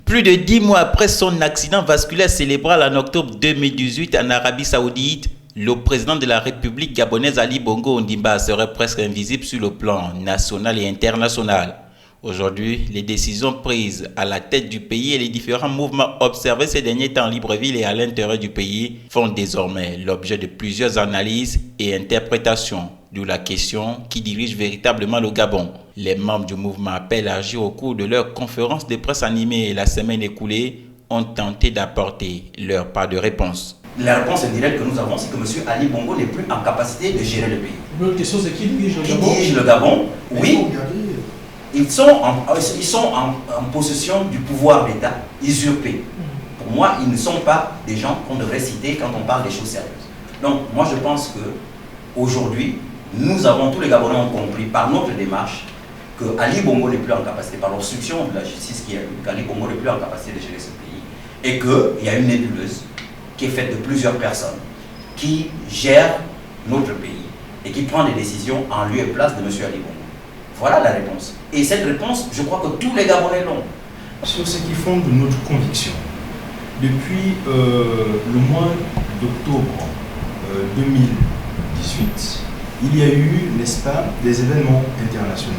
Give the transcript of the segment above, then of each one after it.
Plus de 10 mois après son accident vasculaire cérébral en octobre 2018 en Arabie Saoudite, le président de la République gabonaise Ali Bongo Ondimba serait presque invisible sur le plan national et international. Aujourd'hui, les décisions prises à la tête du pays et les différents mouvements observés ces derniers temps en Libreville et à l'intérieur du pays font désormais l'objet de plusieurs analyses et interprétations. D'où la question qui dirige véritablement le Gabon. Les membres du mouvement appellent à agir au cours de leur conférence de presse animée la semaine écoulée ont tenté d'apporter leur part de réponse. La réponse directe que nous avons, c'est que M. Ali Bongo n'est plus en capacité de gérer le pays. L'autre question, c'est qui dirige le Gabon? Qui dirige le Gabon? Oui. Ils sont en possession du pouvoir d'État usurpé. Pour moi, ils ne sont pas des gens qu'on devrait citer quand on parle des choses sérieuses. Donc, moi, je pense qu'aujourd'hui, nous avons, tous les Gabonais ont compris par notre démarche que Ali Bongo n'est plus en capacité, par l'obstruction de la justice qui a eu, qu'Ali Bongo n'est plus en capacité de gérer ce pays. Et qu'il y a une nébuleuse qui est faite de plusieurs personnes qui gèrent notre pays et qui prend des décisions en lieu et place de M. Ali Bongo. Voilà la réponse. Et cette réponse, je crois que tous les Gabonais l'ont. Sur ce qui fonde notre conviction, depuis le mois d'octobre 2018, il y a eu, n'est-ce pas, des événements internationaux.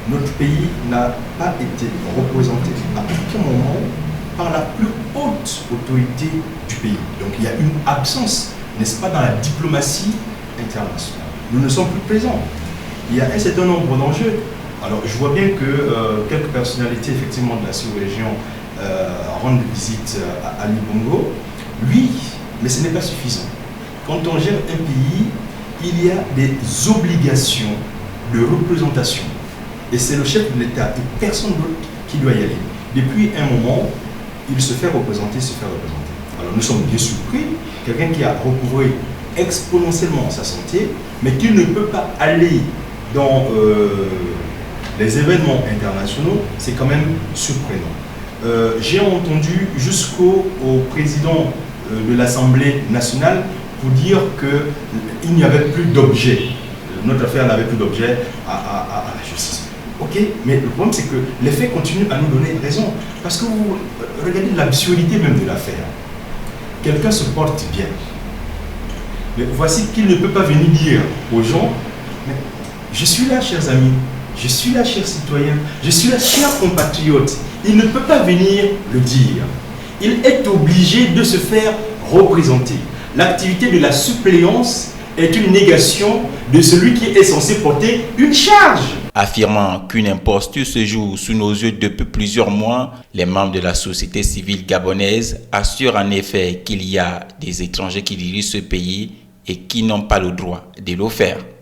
Notre pays n'a pas été représenté à aucun moment par la plus haute autorité du pays. Donc il y a une absence, n'est-ce pas, dans la diplomatie internationale. Nous ne sommes plus présents. Il y a un certain nombre d'enjeux. Alors je vois bien que quelques personnalités effectivement de la sous-région rendent visite à Ali Bongo. Oui, mais ce n'est pas suffisant. Quand on gère un pays, il y a des obligations de représentation. Et c'est le chef de l'État et personne d'autre qui doit y aller. Depuis un moment, il se fait représenter, Alors nous sommes bien surpris, quelqu'un qui a recouvré exponentiellement sa santé, mais qui ne peut pas aller dans les événements internationaux, c'est quand même surprenant. J'ai entendu jusqu'au président de l'Assemblée nationale pour dire qu'il n'y avait plus d'objet. Notre affaire n'avait plus d'objet à la justice. Ok, mais le problème c'est que les faits continuent à nous donner raison. Parce que vous regardez l'absurdité même de l'affaire. Quelqu'un se porte bien. Mais voici qu'il ne peut pas venir dire aux gens, mais je suis là, chers amis, je suis là, chers citoyens, je suis là, chers compatriotes. Il ne peut pas venir le dire. Il est obligé de se faire représenter. L'activité de la suppléance est une négation de celui qui est censé porter une charge. Affirmant qu'une imposture se joue sous nos yeux depuis plusieurs mois, les membres de la société civile gabonaise assurent en effet qu'il y a des étrangers qui dirigent ce pays et qui n'ont pas le droit de le faire.